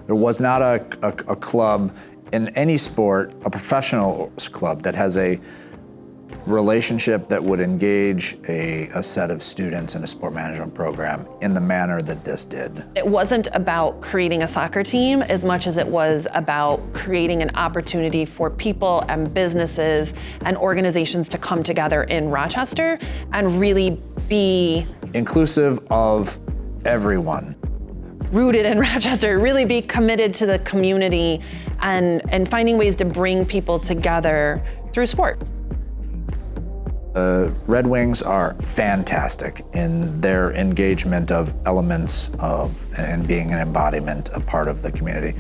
There was not a club in any sport, a professional club, that has a relationship that would engage a set of students in a sport management program in the manner that this did. It wasn't about creating a soccer team as much as it was about creating an opportunity for people and businesses and organizations to come together in Rochester and really be inclusive of everyone. Rooted in Rochester, really be committed to the community and finding ways to bring people together through sport. The Red Wings are fantastic in their engagement of elements of and being an embodiment, a part of the community.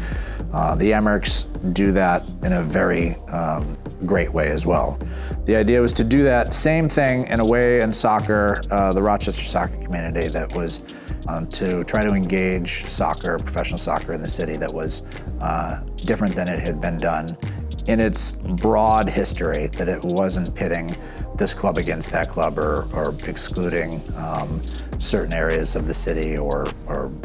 The Amerks do that in a very great way as well. The idea was to do that same thing in a way in soccer, the Rochester soccer community, that was to try to engage soccer, professional soccer in the city, that was different than it had been done in its broad history, that it wasn't pitting this club against that club or excluding certain areas of the city or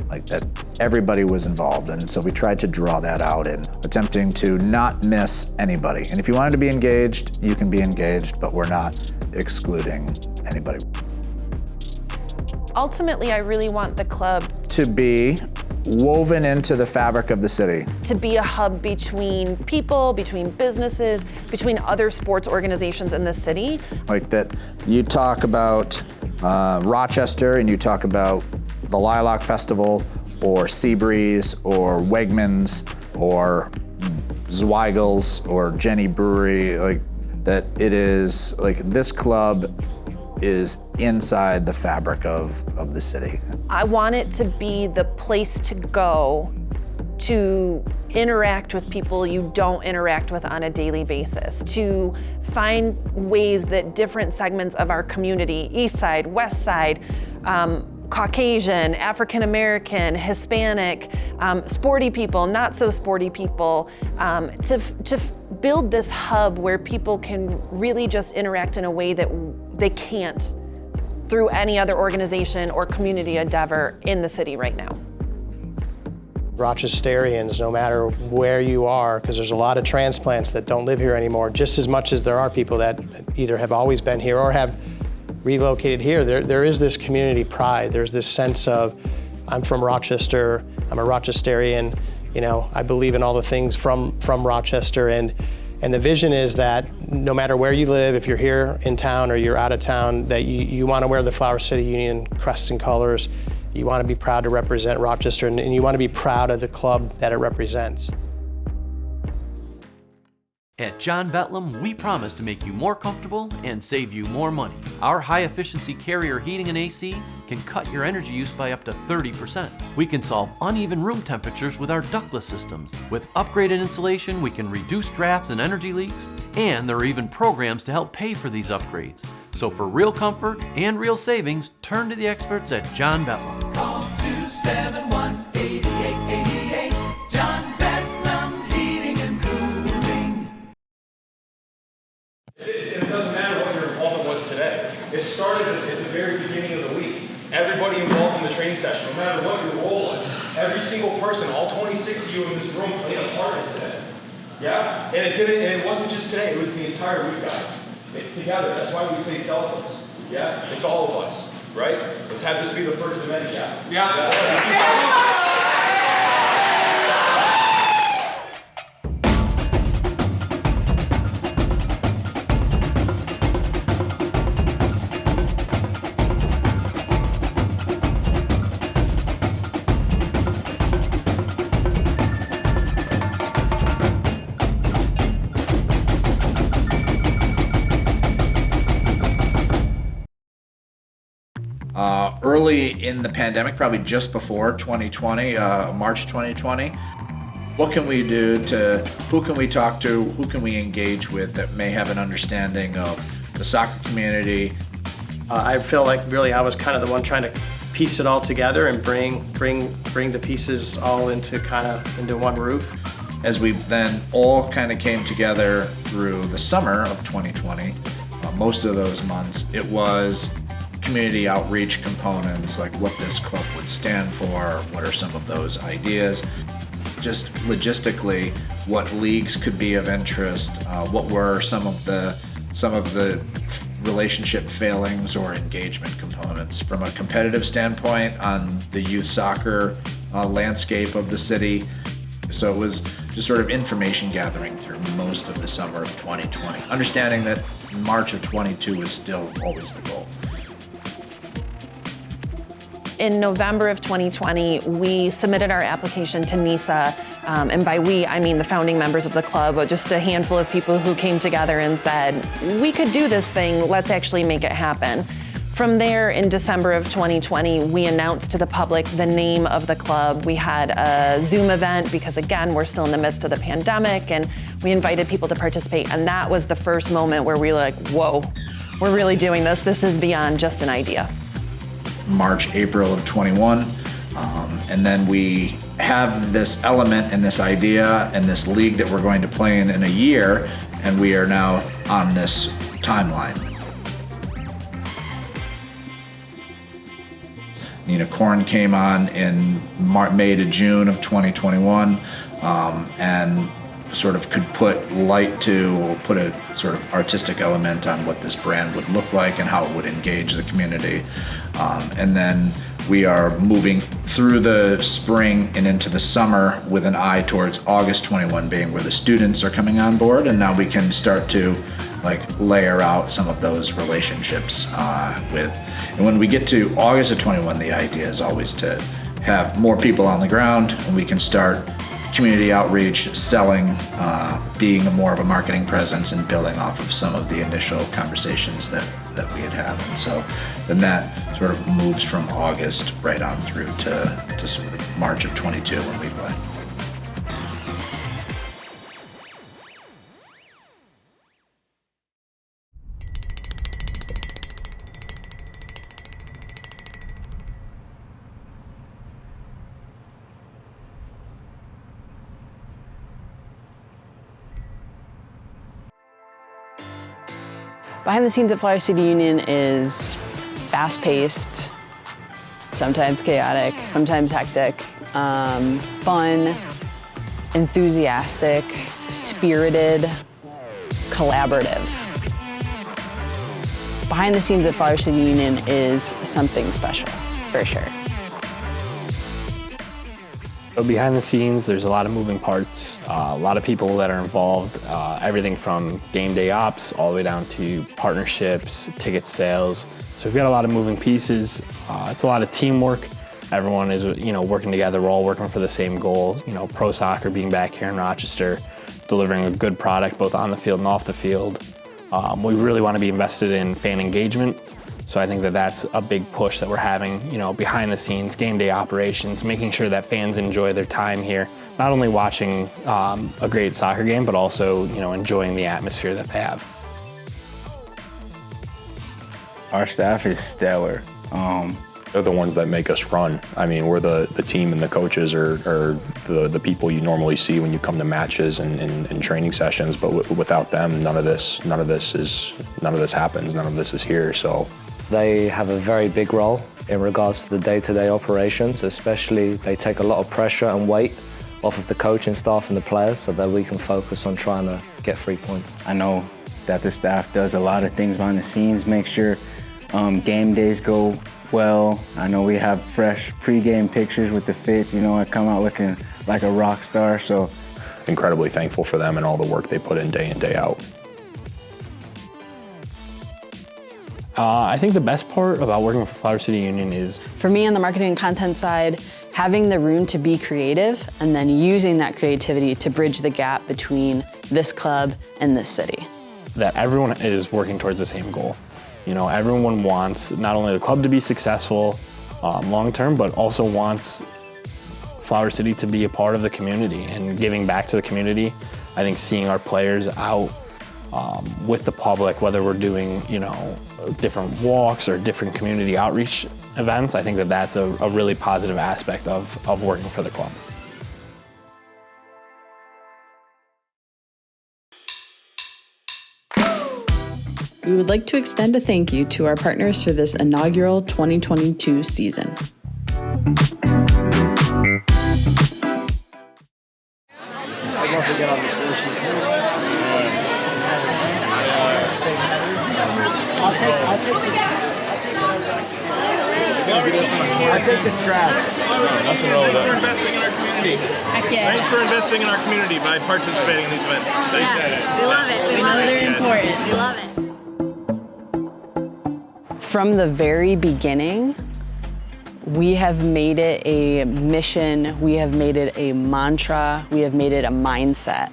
like that. Everybody was involved, and so we tried to draw that out in attempting to not miss anybody. And if you wanted to be engaged, you can be engaged, but we're not excluding anybody. Ultimately, I really want the club to be woven into the fabric of the city. To be a hub between people, between businesses, between other sports organizations in the city. Like that, you talk about Rochester and you talk about the Lilac Festival or Seabreeze or Wegmans or Zweigel's or Jenny Brewery, like that it is like this club is inside the fabric of the city. I want it to be the place to go to interact with people you don't interact with on a daily basis, to find ways that different segments of our community, East Side, West Side, Caucasian, African American, Hispanic, sporty people, not so sporty people, to build this hub where people can really just interact in a way that they can't through any other organization or community endeavor in the city right now. Rochesterians, no matter where you are, because there's a lot of transplants that don't live here anymore, just as much as there are people that either have always been here or have relocated here, there is this community pride. There's this sense of, I'm from Rochester, I'm a Rochesterian, you know, I believe in all the things from Rochester, and the vision is that no matter where you live, if you're here in town or you're out of town, that you want to wear the Flower City Union crest and colors. You want to be proud to represent Rochester, and you want to be proud of the club that it represents. At John Betlam, we promise to make you more comfortable and save you more money. Our high-efficiency Carrier heating and AC can cut your energy use by up to 30%. We can solve uneven room temperatures with our ductless systems. With upgraded insulation, we can reduce drafts and energy leaks, and there are even programs to help pay for these upgrades. So for real comfort and real savings, turn to the experts at John Betlam. Call 271-8888. John Betlam Heating and Cooling. It doesn't matter what your involvement was today. It started at the very beginning of the week. Everybody involved in the training session, no matter what your role was, every single person, all 26 of you in this room played a part in today. Yeah? And it wasn't just today, it was the entire week, guys. It's together. That's why we say selfless. Yeah? It's all of us, right? Let's have this be the first of many, yeah? Yeah. Early in the pandemic, probably just before 2020, March 2020, what can we do who can we talk to, who can we engage with that may have an understanding of the soccer community? I feel like really I was kind of the one trying to piece it all together and bring the pieces all into one roof. As we then all kind of came together through the summer of 2020, most of those months, it was community outreach components, like what this club would stand for, what are some of those ideas, just logistically, what leagues could be of interest, what were some of the relationship failings or engagement components from a competitive standpoint on the youth soccer landscape of the city. So it was just sort of information gathering through most of the summer of 2020, understanding that March of 22 is still always the goal. In November of 2020, we submitted our application to NISA, and by we, I mean the founding members of the club, just a handful of people who came together and said, we could do this thing, let's actually make it happen. From there, in December of 2020, we announced to the public the name of the club. We had a Zoom event because, again, we're still in the midst of the pandemic, and we invited people to participate, and that was the first moment where we were like, whoa, we're really doing this. This is beyond just an idea. March, April of 21. And then we have this element and this idea and this league that we're going to play in a year, and we are now on this timeline. Nina Korn came on in May to June of 2021, and sort of could put a sort of artistic element on what this brand would look like and how it would engage the community. And then we are moving through the spring and into the summer with an eye towards August 21 being where the students are coming on board, and now we can start to layer out some of those relationships and when we get to August of 21, the idea is always to have more people on the ground, and we can start community outreach, selling, being more of a marketing presence, and building off of some of the initial conversations that we had had. And so then that sort of moves from August right on through to sort of March of 22 when we play. Behind the scenes at Flower City Union is fast-paced, sometimes chaotic, sometimes hectic, fun, enthusiastic, spirited, collaborative. Behind the scenes at Flower City Union is something special, for sure. So behind the scenes, there's a lot of moving parts, a lot of people that are involved, everything from game day ops all the way down to partnerships, ticket sales. So we've got a lot of moving pieces. It's a lot of teamwork. Everyone is, working together. We're all working for the same goal. Pro soccer being back here in Rochester, delivering a good product both on the field and off the field. We really want to be invested in fan engagement. So I think that that's a big push that we're having, behind the scenes, game day operations, making sure that fans enjoy their time here, not only watching a great soccer game, but also, enjoying the atmosphere that they have. Our staff is stellar. They're the ones that make us run. I mean, we're the team, and the coaches are the people you normally see when you come to matches and training sessions. But without them, none of this happens. None of this is here. So they have a very big role in regards to the day-to-day operations. Especially, they take a lot of pressure and weight off of the coaching staff and the players, so that we can focus on trying to get 3 points. I know that the staff does a lot of things behind the scenes, make sure game days go well. I know we have fresh pre-game pictures with the fits. I come out looking like a rock star. So incredibly thankful for them and all the work they put in day out. I think the best part about working for Flower City Union is, for me on the marketing and content side, having the room to be creative and then using that creativity to bridge the gap between this club and this city. that everyone is working towards the same goal. Everyone wants not only the club to be successful long term, but also wants Flower City to be a part of the community and giving back to the community. I think seeing our players out with the public, whether we're doing, different walks or different community outreach events, I think that that's a really positive aspect of working for the club. We would like to extend a thank you to our partners for this inaugural 2022 season. I'd love to get on the score sheet. I'll take the scraps. Nothing wrong with that. Thanks for investing in our community. Heck yeah. Thanks for investing in our community by participating in these events. Thanks. We love it. We know they're important. We love it. From the very beginning, we have made it a mission, we have made it a mantra, we have made it a mindset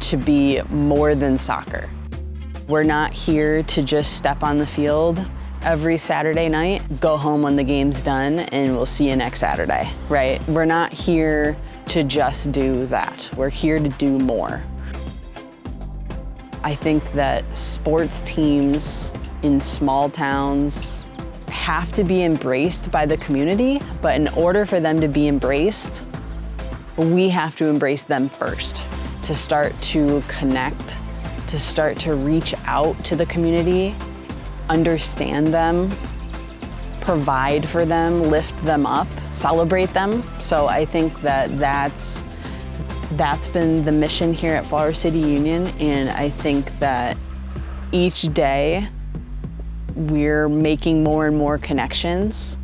to be more than soccer. We're not here to just step on the field every Saturday night, go home when the game's done, and we'll see you next Saturday, right? We're not here to just do that. We're here to do more. I think that sports teams in small towns have to be embraced by the community, but in order for them to be embraced, we have to embrace them first, to start to connect, to start to reach out to the community, understand them, provide for them, lift them up, celebrate them. So I think that that's been the mission here at Flower City Union, and I think that each day we're making more and more connections,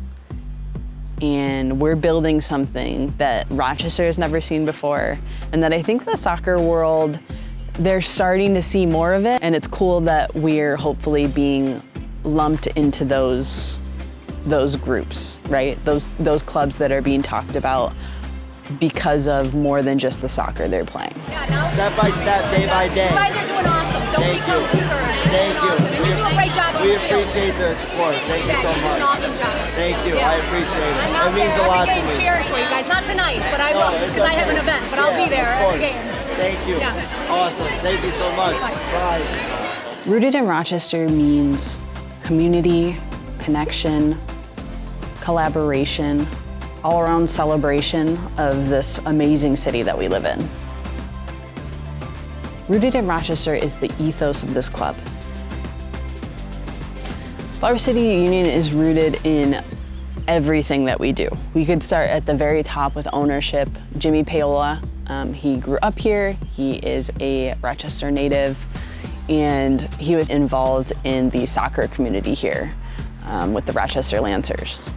and we're building something that Rochester has never seen before, and that I think the soccer world, they're starting to see more of it, and it's cool that we're hopefully being lumped into those groups, right? Those clubs that are being talked about because of more than just the soccer they're playing. Step by step, day by day. You guys are doing awesome. Don't become discouraged. Thank you. You do a great job on We the field. appreciate the support. Thank you so You're doing much. an awesome job. Thank you. Yeah. I appreciate it. I'm out It means there a lot every to game me. cheering for you guys. Not tonight, but I No, will it's because I have an okay. event. But I'll be there of every course. game. Thank you. Yeah. Awesome. Thank you so much. Bye. Rooted in Rochester means community, connection, collaboration, all-around celebration of this amazing city that we live in. Rooted in Rochester is the ethos of this club. Flower City Union is rooted in everything that we do. We could start at the very top with ownership. Jimmy Paola, he grew up here, he is a Rochester native, and he was involved in the soccer community here with the Rochester Lancers.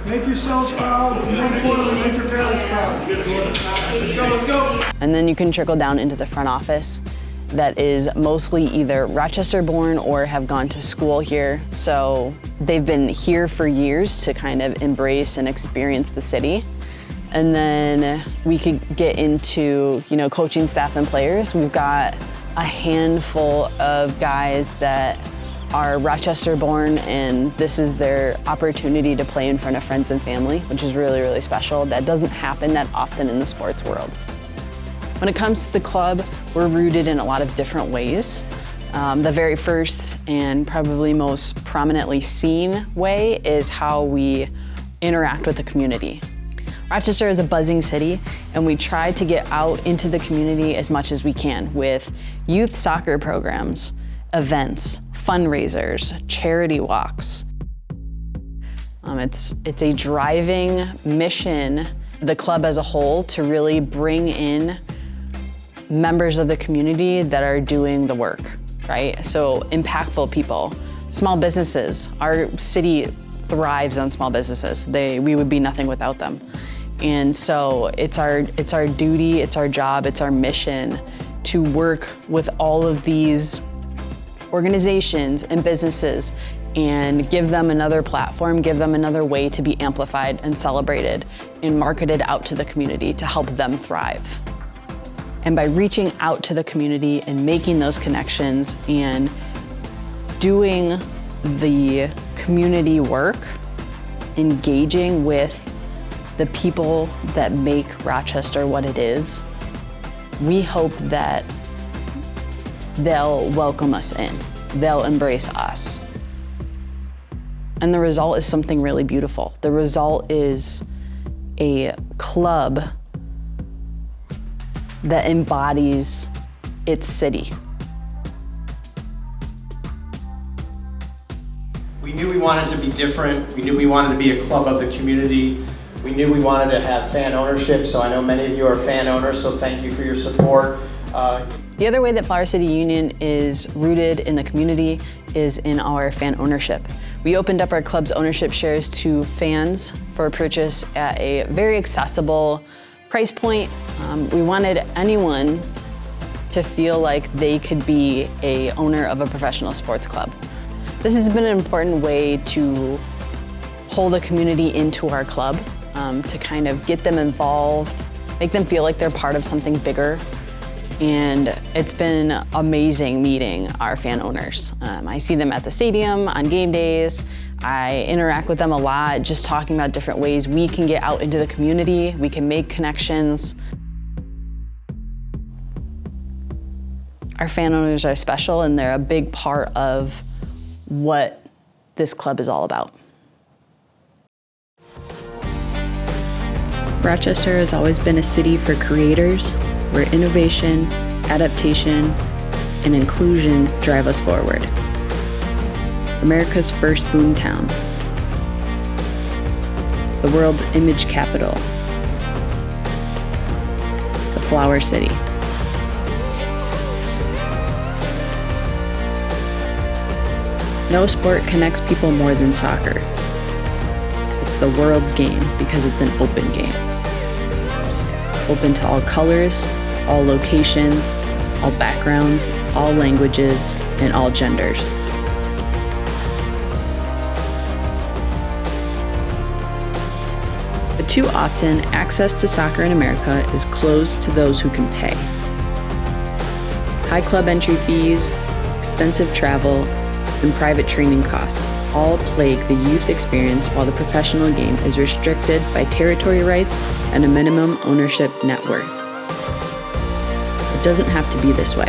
Make yourselves proud. Make your parents proud. Let's go. And then you can trickle down into the front office that is mostly either Rochester born or have gone to school here. So they've been here for years to kind of embrace and experience the city. And then we could get into, coaching staff and players. We've got a handful of guys that are Rochester born, and this is their opportunity to play in front of friends and family, which is really, really special. That doesn't happen that often in the sports world. When it comes to the club, we're rooted in a lot of different ways. The very first and probably most prominently seen way is how we interact with the community. Rochester is a buzzing city, and we try to get out into the community as much as we can with youth soccer programs, events, fundraisers, charity walks. It's a driving mission, the club as a whole, to really bring in members of the community that are doing the work, right? So impactful people, small businesses. Our city thrives on small businesses. We would be nothing without them. And so it's our duty, it's our job, it's our mission to work with all of these organizations and businesses and give them another platform, give them another way to be amplified and celebrated and marketed out to the community to help them thrive. And by reaching out to the community and making those connections and doing the community work, engaging with the people that make Rochester what it is, we hope that they'll welcome us in. They'll embrace us. And the result is something really beautiful. The result is a club that embodies its city. We knew we wanted to be different. We knew we wanted to be a club of the community. We knew we wanted to have fan ownership, so I know many of you are fan owners, so thank you for your support. The other way that Flower City Union is rooted in the community is in our fan ownership. We opened up our club's ownership shares to fans for purchase at a very accessible price point. We wanted anyone to feel like they could be a owner of a professional sports club. This has been an important way to pull the community into our club, to kind of get them involved, make them feel like they're part of something bigger. And it's been amazing meeting our fan owners. I see them at the stadium on game days. I interact with them a lot, just talking about different ways we can get out into the community, we can make connections. Our fan owners are special and they're a big part of what this club is all about. Rochester has always been a city for creators, where innovation, adaptation, and inclusion drive us forward. America's first boomtown, the world's image capital, the Flower City. No sport connects people more than soccer. It's the world's game because it's an open game. Open to all colors, all locations, all backgrounds, all languages, and all genders. But too often, access to soccer in America is closed to those who can pay. High club entry fees, extensive travel, and private training costs all plague the youth experience, while the professional game is restricted by territory rights and a minimum ownership net worth. It doesn't have to be this way.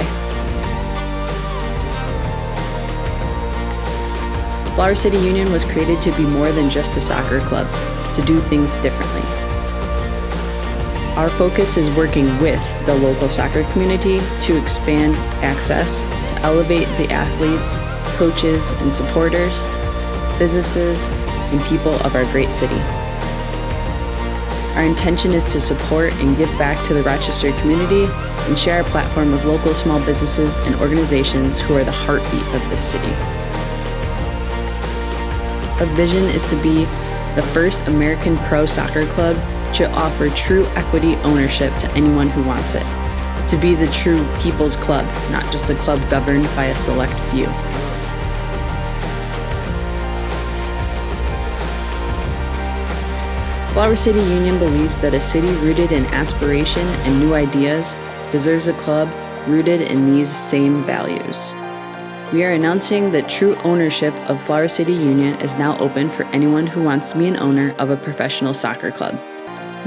Flower City Union was created to be more than just a soccer club, to do things differently. Our focus is working with the local soccer community to expand access, to elevate the athletes, coaches, and supporters, businesses, and people of our great city. Our intention is to support and give back to the Rochester community and share our platform of local small businesses and organizations who are the heartbeat of this city. Our vision is to be the first American pro soccer club to offer true equity ownership to anyone who wants it. To be the true people's club, not just a club governed by a select few. Flower City Union believes that a city rooted in aspiration and new ideas deserves a club rooted in these same values. We are announcing that true ownership of Flower City Union is now open for anyone who wants to be an owner of a professional soccer club.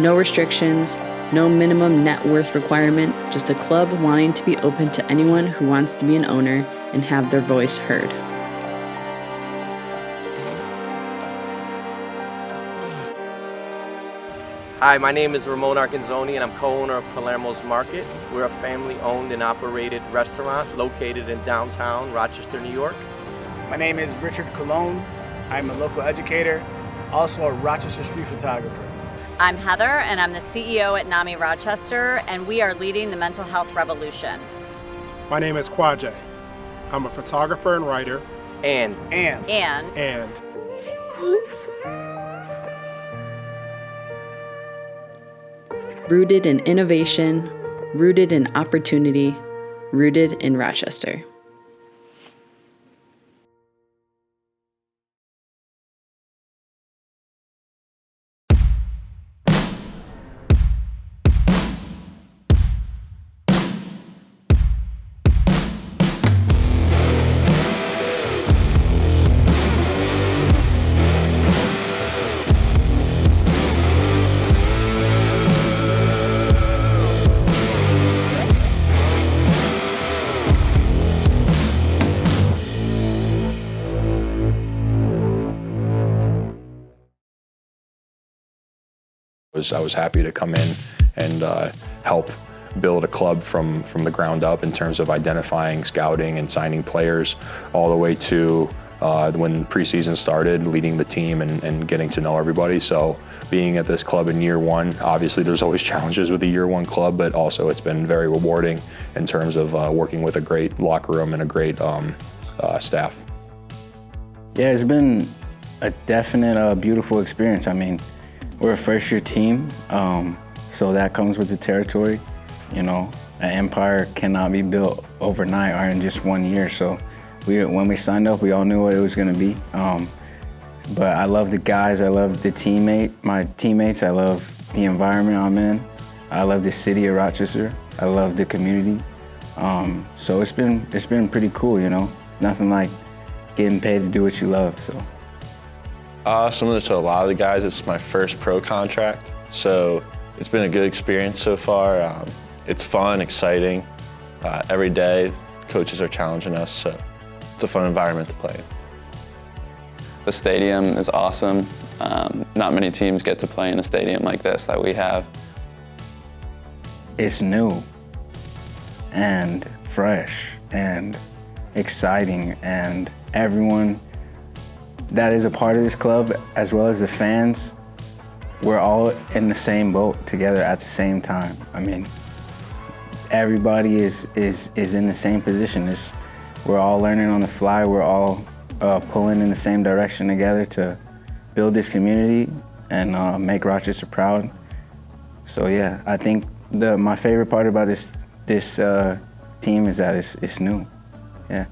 No restrictions, no minimum net worth requirement, just a club wanting to be open to anyone who wants to be an owner and have their voice heard. Hi, my name is Ramon Arcanzoni and I'm co-owner of Palermo's Market. We're a family-owned and operated restaurant located in downtown Rochester, New York. My name is Richard Colon. I'm a local educator, also a Rochester street photographer. I'm Heather and I'm the CEO at NAMI Rochester, and we are leading the mental health revolution. My name is Kwaje. I'm a photographer and writer. And. Rooted in innovation, rooted in opportunity, rooted in Rochester. I was happy to come in and help build a club from the ground up in terms of identifying, scouting, and signing players, all the way to when preseason started, leading the team and getting to know everybody. So being at this club in year one, obviously there's always challenges with a year one club, but also it's been very rewarding in terms of working with a great locker room and a great staff. Yeah, it's been a definite beautiful experience. I mean, we're a first year team, so that comes with the territory. You know, an empire cannot be built overnight or in just 1 year. So when we signed up, we all knew what it was going to be. But I love the guys, I love my teammates, I love the environment I'm in. I love the city of Rochester. I love the community. So it's been pretty cool, you know. It's nothing like getting paid to do what you love, so. Similar to a lot of the guys, it's my first pro contract. So it's been a good experience so far. It's fun, exciting. Every day, coaches are challenging us, so it's a fun environment to play in. The stadium is awesome. Not many teams get to play in a stadium like this that we have. It's new and fresh and exciting, and everyone that is a part of this club, as well as the fans, we're all in the same boat together at the same time. I mean, everybody is in the same position. We're all learning on the fly. We're all pulling in the same direction together to build this community and make Rochester proud. So yeah, I think my favorite part about this team is that it's new. Yeah.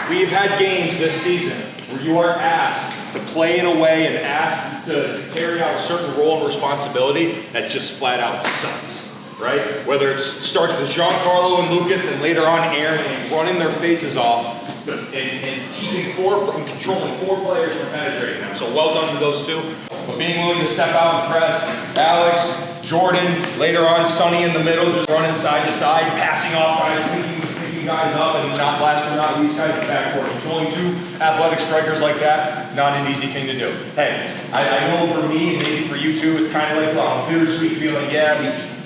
We've had games this season where you are asked to play in a way and asked to carry out a certain role and responsibility that just flat out sucks, right? Whether it starts with Giancarlo and Lucas and later on Aaron and running their faces off and keeping and controlling 4 players from penetrating them. So well done to those 2. But being willing to step out and press, Alex, Jordan, later on Sonny in the middle, just running side to side, passing off guys, picking guys up, and not last but not least guys in the backcourt. Controlling 2 athletic strikers like that, not an easy thing to do. Hey, I know for me and maybe for you too, it's kind of like a bittersweet feeling. Yeah,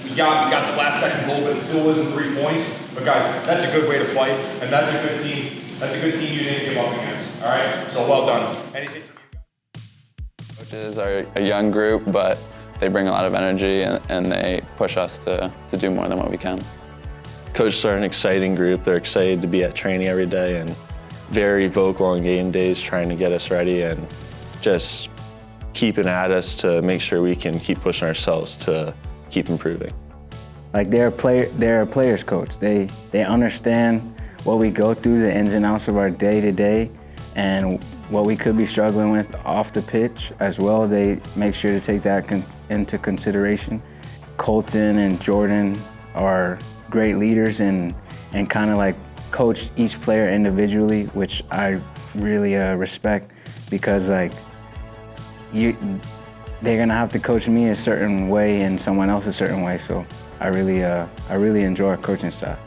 we got the last second goal, but it still wasn't 3 points. But guys, that's a good way to fight, and that's a good team. That's a good team you didn't give up against. All right, so well done. Anything from you? Coaches are a young group, but they bring a lot of energy and they push us to do more than what we can. Coaches are an exciting group. They're excited to be at training every day and very vocal on game days, trying to get us ready and just keeping at us to make sure we can keep pushing ourselves to keep improving. Like they're a players coach. They understand what we go through, the ins and outs of our day to day, and what we could be struggling with off the pitch as well. They make sure to take that into consideration. Colton and Jordan are great leaders and kind of like coach each player individually, which I really respect, because like they're gonna have to coach me a certain way and someone else a certain way. So I really enjoy our coaching staff.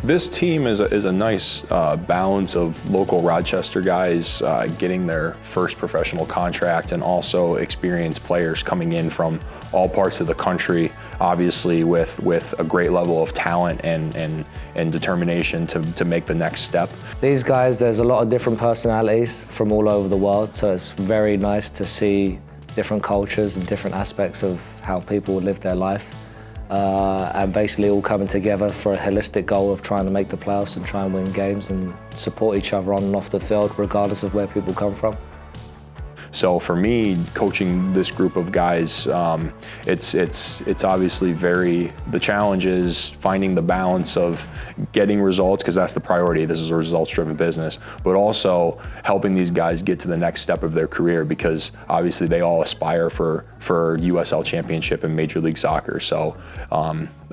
This team is a nice balance of local Rochester guys getting their first professional contract and also experienced players coming in from all parts of the country, obviously with a great level of talent and determination to make the next step. These guys, there's a lot of different personalities from all over the world, so it's very nice to see different cultures and different aspects of how people live their life. And basically all coming together for a holistic goal of trying to make the playoffs and try and win games and support each other on and off the field, regardless of where people come from. So for me, coaching this group of guys, it's obviously the challenge is finding the balance of getting results, because that's the priority. This is a results-driven business, but also helping these guys get to the next step of their career, because obviously they all aspire for USL championship and Major League Soccer. So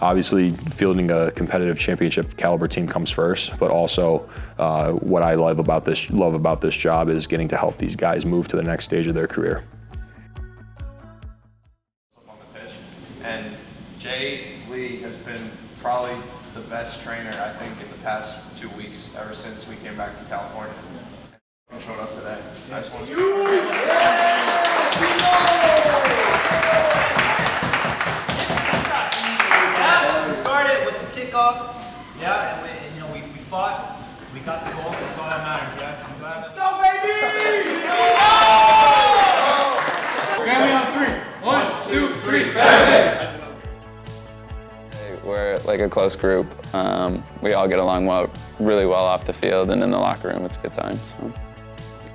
obviously fielding a competitive championship caliber team comes first, but also what I love about this job is getting to help these guys move to the next stage of their career. On the pitch, and Jay Lee has been probably the best trainer, I think, in the past 2 weeks, ever since we came back to California. And showed up today. I just want to We started with the kickoff, and we We're like a close group. We all get along really well off the field, and in the locker room, it's a good time. So.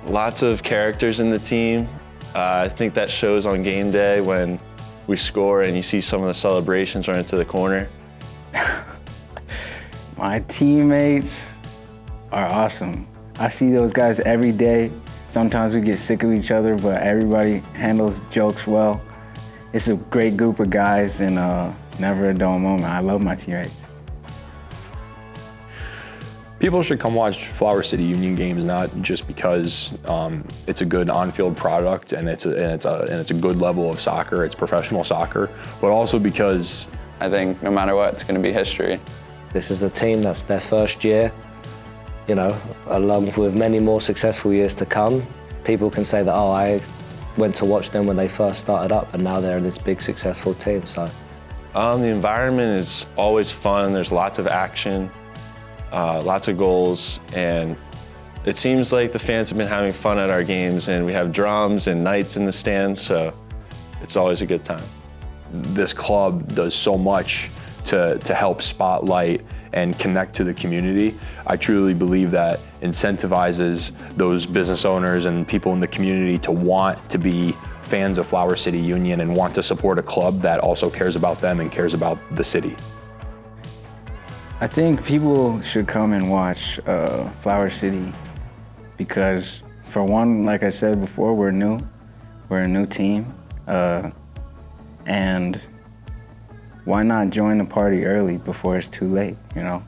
Lots of characters in the team. I think that shows on game day when we score and you see some of the celebrations run into the corner. My teammates are awesome. I see those guys every day. Sometimes we get sick of each other, but everybody handles jokes well. It's a great group of guys and never a dull moment. I love my teammates. People should come watch Flower City Union games not just because it's a good on-field product and it's a good level of soccer, it's professional soccer, but also because I think no matter what, it's going to be history. This is a team that's their first year, you know, along with many more successful years to come. People can say that, oh, I went to watch them when they first started up and now they're this big successful team. So, the environment is always fun. There's lots of action, lots of goals, and it seems like the fans have been having fun at our games, and we have drums and nights in the stands, so it's always a good time. this club does so much to help spotlight and connect to the community. I truly believe that incentivizes those business owners and people in the community to want to be fans of Flower City Union and want to support a club that also cares about them and cares about the city. I think people should come and watch Flower City because, for one, like I said before, we're new. We're a new team. And why not join the party early before it's too late, you know?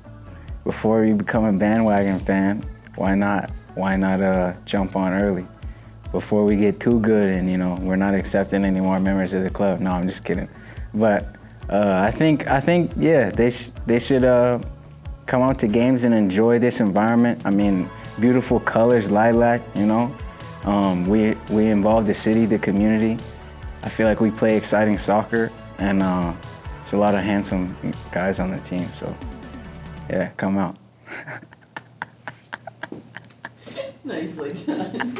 Before you become a bandwagon fan, why not jump on early? Before we get too good and, you know, we're not accepting any more members of the club. No, I'm just kidding. But I think yeah, they should come out to games and enjoy this environment. I mean, beautiful colors, lilac, you know. We involve the city, the community. I feel like we play exciting soccer, and there's a lot of handsome guys on the team, so yeah, come out. Nicely done.